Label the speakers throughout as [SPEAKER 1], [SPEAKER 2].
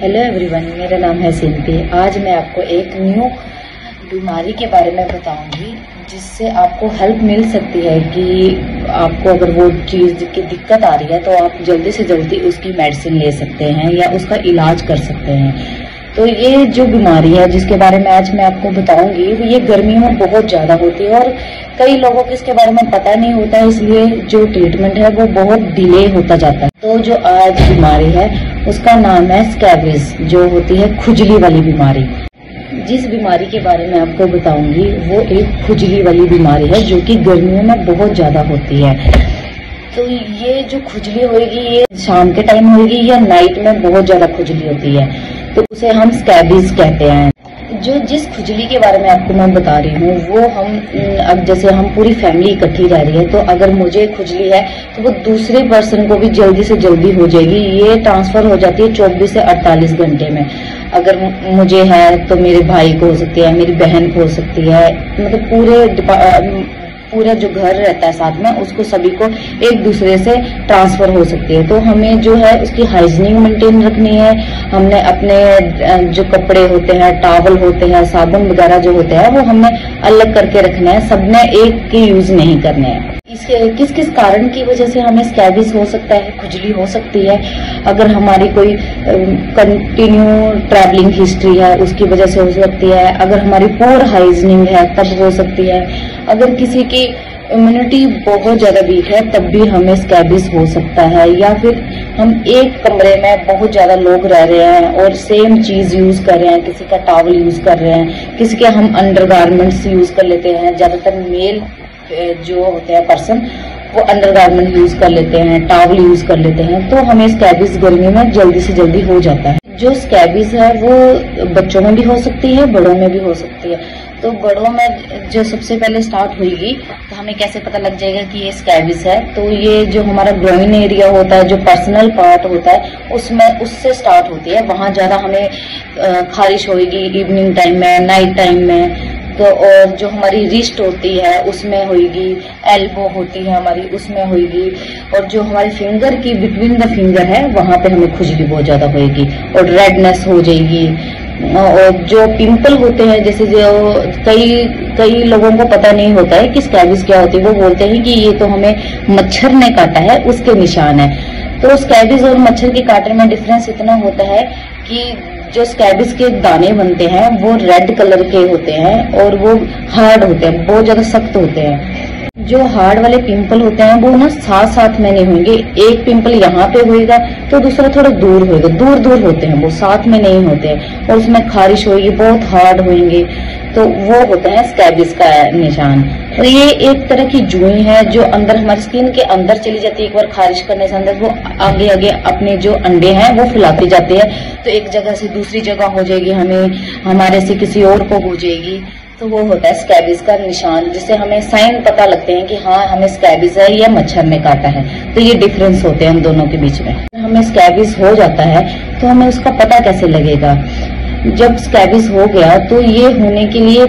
[SPEAKER 1] Hello everyone, मेरा नाम है सिंपी। आज मैं आपको एक न्यू बीमारी के बारे में बताऊंगी जिससे आपको हेल्प मिल सकती है कि आपको अगर वो चीज़ की दिक्कत आ रही है तो आप जल्दी से जल्दी उसकी मेडिसिन ले सकते हैं या उसका इलाज कर सकते हैं। तो ये जो बीमारी है जिसके बारे में आज मैं आपको बताऊंगी ये गर्मियों में बहुत ज़्यादा होती है और कई लोगों को इसके बारे में पता नहीं होता है, इसलिए जो ट्रीटमेंट है वो बहुत डिले होता जाता है। तो जो आज बीमारी है उसका नाम है स्कैबिज, जो होती है खुजली वाली बीमारी। जिस बीमारी के बारे में आपको बताऊंगी वो एक खुजली वाली बीमारी है जो कि गर्मियों में बहुत ज्यादा होती है। तो ये जो खुजली होगी ये शाम के टाइम होगी या नाइट में बहुत ज्यादा खुजली होती है, तो उसे हम स्कैबिज कहते हैं। जिस खुजली के बारे में आपको मैं बता रही हूँ वो अब जैसे हम पूरी फैमिली इकट्ठी रह रही है तो अगर मुझे खुजली है तो वो दूसरे पर्सन को भी जल्दी से जल्दी हो जाएगी। ये ट्रांसफर हो जाती है 24 से 48 घंटे में। अगर मुझे है तो मेरे भाई को हो सकती है, मेरी बहन को हो सकती है, मतलब पूरा जो घर रहता है साथ में उसको सभी को एक दूसरे से ट्रांसफर हो सकती है। तो हमें जो है उसकी हाइजीनिक मेंटेन रखनी है। हमने अपने जो कपड़े होते हैं, टॉवल होते हैं, साबुन वगैरह जो होते हैं वो हमने अलग करके रखना है, सबने एक के यूज नहीं करने हैं। इसके किस किस कारण की वजह से हमें स्कैबिज हो सकता है, खुजली हो सकती है? अगर हमारी कोई कंटिन्यू ट्रैवलिंग हिस्ट्री है उसकी वजह से हो सकती है। अगर हमारी पोर हाइजीनिक है तब हो सकती है। अगर किसी की इम्यूनिटी बहुत ज्यादा वीक है तब भी हमें स्कैबिज हो सकता है। या फिर हम एक कमरे में बहुत ज्यादा लोग रह रहे हैं और सेम चीज यूज कर रहे हैं, किसी का टॉवल यूज कर रहे हैं, किसी के हम अंडरगारमेंट्स यूज कर लेते हैं। ज्यादातर मेल जो होते हैं पर्सन वो अंडरगारमेंट यूज कर लेते हैं, टॉवल यूज कर लेते हैं, तो हमें स्कैबिज गर्मी में जल्दी से जल्दी हो जाता है। जो स्कैबिज है वो बच्चों में भी हो सकती है, बड़ों में भी हो सकती है। तो बड़ों में जो सबसे पहले स्टार्ट होगी तो हमें कैसे पता लग जाएगा कि ये स्कैबिज है? तो ये जो हमारा ग्रोइन एरिया होता है, जो पर्सनल पार्ट होता है उससे स्टार्ट होती है। वहां ज्यादा हमें खारिश होगी इवनिंग टाइम में, नाइट टाइम में। तो और जो हमारी रिस्ट होती है उसमें होगी, एल्बो होती है हमारी उसमें होगी, और जो हमारी फिंगर की बिटवीन द फिंगर है वहां पे हमें खुजली बहुत ज्यादा होगी और रेडनेस हो जाएगी। और जो पिंपल होते हैं, जैसे जो कई लोगों को पता नहीं होता है कि स्कैबिज क्या होती है, वो बोलते हैं कि ये तो हमें मच्छर ने काटा है उसके निशान है। तो स्कैबिज और मच्छर के काटने में डिफरेंस इतना होता है कि जो स्कैबिज के दाने बनते हैं वो रेड कलर के होते हैं और वो हार्ड होते हैं, बहुत ज्यादा सख्त होते हैं। जो हार्ड वाले पिंपल होते हैं वो ना साथ साथ में नहीं होंगे। एक पिंपल यहाँ पे होएगा तो दूसरा थोड़ा दूर होएगा, दूर दूर होते हैं, वो साथ में नहीं होते हैं और उसमें खारिश होगी, बहुत हार्ड होंगे। तो वो होता है स्कैबिज का निशान। तो ये एक तरह की जुई है जो अंदर हमारी स्किन के अंदर चली जाती है। एक बार खारिश करने से अंदर वो आगे आगे अपने जो अंडे हैं वो फुलाते जाते हैं, तो एक जगह से दूसरी जगह हो जाएगी, हमारे से किसी और को हो जाएगी। तो वो होता है स्कैबिज का निशान, जिससे हमें साइन पता लगते हैं कि हाँ हमें स्कैबिज है या मच्छर ने काटा है। तो ये डिफरेंस होते हैं उन दोनों के बीच में। हमें स्कैबिज हो जाता है तो हमें उसका पता कैसे लगेगा? जब स्कैबिज हो गया तो ये होने के लिए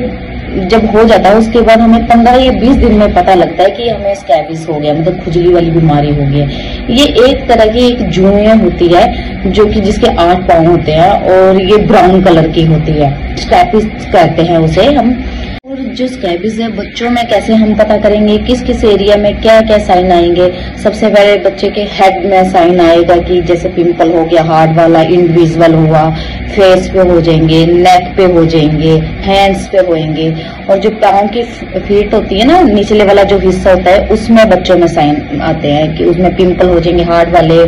[SPEAKER 1] जब हो जाता है उसके बाद हमें 15 या 20 दिन में पता लगता है कि हमें स्कैबिज हो गया, मतलब खुजली वाली बीमारी हो गई है। ये एक तरह की एक जुए होती है जो कि जिसके 8 पाँव होते हैं और ये ब्राउन कलर की होती है। स्कैबिज कहते हैं उसे हम। और जो स्कैबिज है बच्चों में कैसे हम पता करेंगे, किस किस एरिया में क्या क्या साइन आएंगे? सबसे पहले बच्चे के हेड में साइन आएगा कि जैसे पिंपल हो गया हार्ड वाला, इनविजिबल हुआ, फेस पे हो जाएंगे, नेक पे हो जाएंगे, हैंड्स पे होंगे। और जो पाँव की फीट होती है ना, निचले वाला जो हिस्सा होता है उसमें बच्चों में साइन आते हैं कि उसमें पिंपल हो जाएंगे, हार्ड वाले,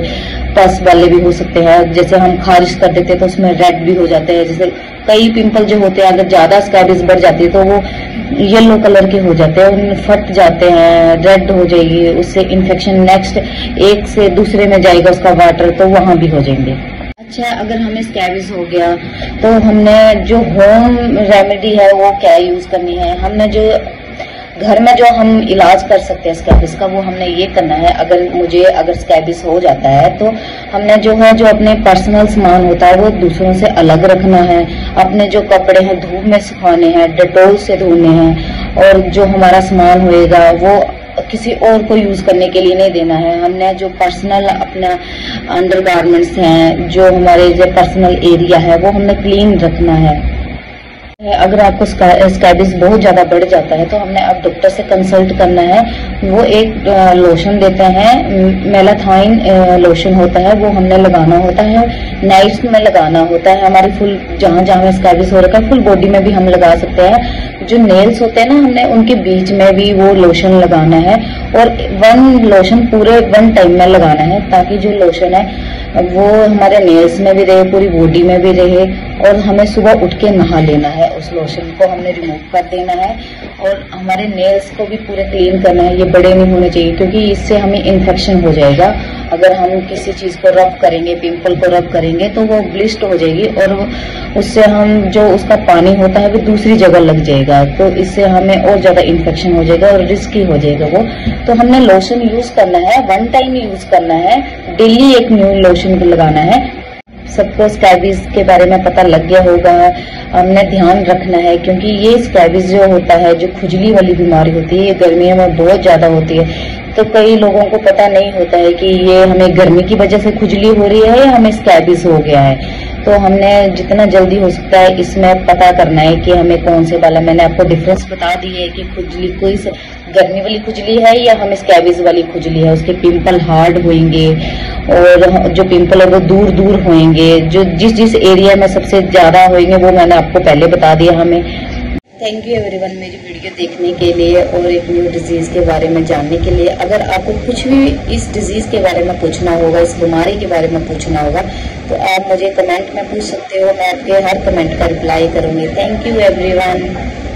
[SPEAKER 1] पस वाले भी हो सकते हैं। जैसे हम खारिश कर देते हैं तो उसमें रेड भी हो जाते हैं। जैसे कई पिंपल जो होते हैं अगर ज्यादा स्कैबिज बढ़ जाती है तो वो येलो कलर के हो जाते हैं, उनमें फट जाते हैं, रेड हो जाएगी, उससे इन्फेक्शन नेक्स्ट एक से दूसरे में जाएगा उसका वाटर, तो वहां भी हो जाएंगे। अच्छा, अगर हमें स्कैबिज हो गया तो हमने जो होम रेमेडी है वो क्या यूज करनी है? हमने जो घर में जो हम इलाज कर सकते हैं स्कैबिज का वो हमने ये करना है। अगर स्कैबिज हो जाता है तो हमने जो अपने पर्सनल सामान होता है वो दूसरों से अलग रखना है। अपने जो कपड़े हैं धूप में सुखाने हैं, डेटोल से धोने हैं, और जो हमारा सामान होएगा वो किसी और को यूज करने के लिए नहीं देना है। हमने जो पर्सनल अपना अंडरगारमेंट्स हैं, जो हमारे जो पर्सनल एरिया है, वो हमने क्लीन रखना है। अगर आपको स्कैबिस बहुत ज्यादा बढ़ जाता है तो हमने अब डॉक्टर से कंसल्ट करना है। वो एक लोशन देते हैं, मेलाथाइन लोशन होता है, वो हमने लगाना होता है, नाइट्स में लगाना होता है। हमारी फुल जहां जहां स्कैबिस हो रखा है फुल बॉडी में भी हम लगा सकते हैं। जो नेल्स होते हैं ना, हमने उनके बीच में भी वो लोशन लगाना है और वन लोशन पूरे वन टाइम में लगाना है, ताकि जो लोशन है वो हमारे नेल्स में भी रहे, पूरी बॉडी में भी रहे। और हमें सुबह उठ के नहा लेना है, उस लोशन को हमने रिमूव कर देना है और हमारे नेल्स को भी पूरे क्लीन करना है। ये बड़े नहीं होने चाहिए, क्योंकि इससे हमें इन्फेक्शन हो जाएगा। अगर हम किसी चीज को रब करेंगे, पिंपल को रब करेंगे, तो वो ब्लिस्ट हो जाएगी और उससे हम जो उसका पानी होता है वो दूसरी जगह लग जाएगा, तो इससे हमें और ज्यादा इन्फेक्शन हो जाएगा और रिस्की हो जाएगा वो। तो हमने लोशन यूज करना है, वन टाइम यूज करना है, डेली एक न्यू लोशन लगाना है। सबको स्कैबिस के बारे में पता लग गया होगा। हमने ध्यान रखना है, क्योंकि ये स्कैबिस जो होता है, जो खुजली वाली बीमारी होती है, ये गर्मियों में बहुत ज्यादा होती है। तो कई लोगों को पता नहीं होता है कि ये हमें गर्मी की वजह से खुजली हो रही है या हमें स्कैबिस हो गया है। तो हमने जितना जल्दी हो सकता है इसमें पता करना है कि हमें कौन से वाला। मैंने आपको डिफरेंस बता दी है कि खुजली कोई गर्मी वाली खुजली है या हमें स्कैबिस वाली खुजली है। उसके पिंपल हार्ड होंगे और जो पिंपल है वो दूर दूर होंगे। जो जिस एरिया में सबसे ज्यादा होंगे वो मैंने आपको पहले बता दिया हमें। थैंक यू एवरीवन मेरी वीडियो देखने के लिए और एक न्यू डिजीज के बारे में जानने के लिए। अगर आपको कुछ भी इस डिजीज के बारे में पूछना होगा, इस बीमारी के बारे में पूछना होगा, तो आप मुझे कमेंट में पूछ सकते हो। मैं आपके हर कमेंट का रिप्लाई करूंगी। Thank you everyone.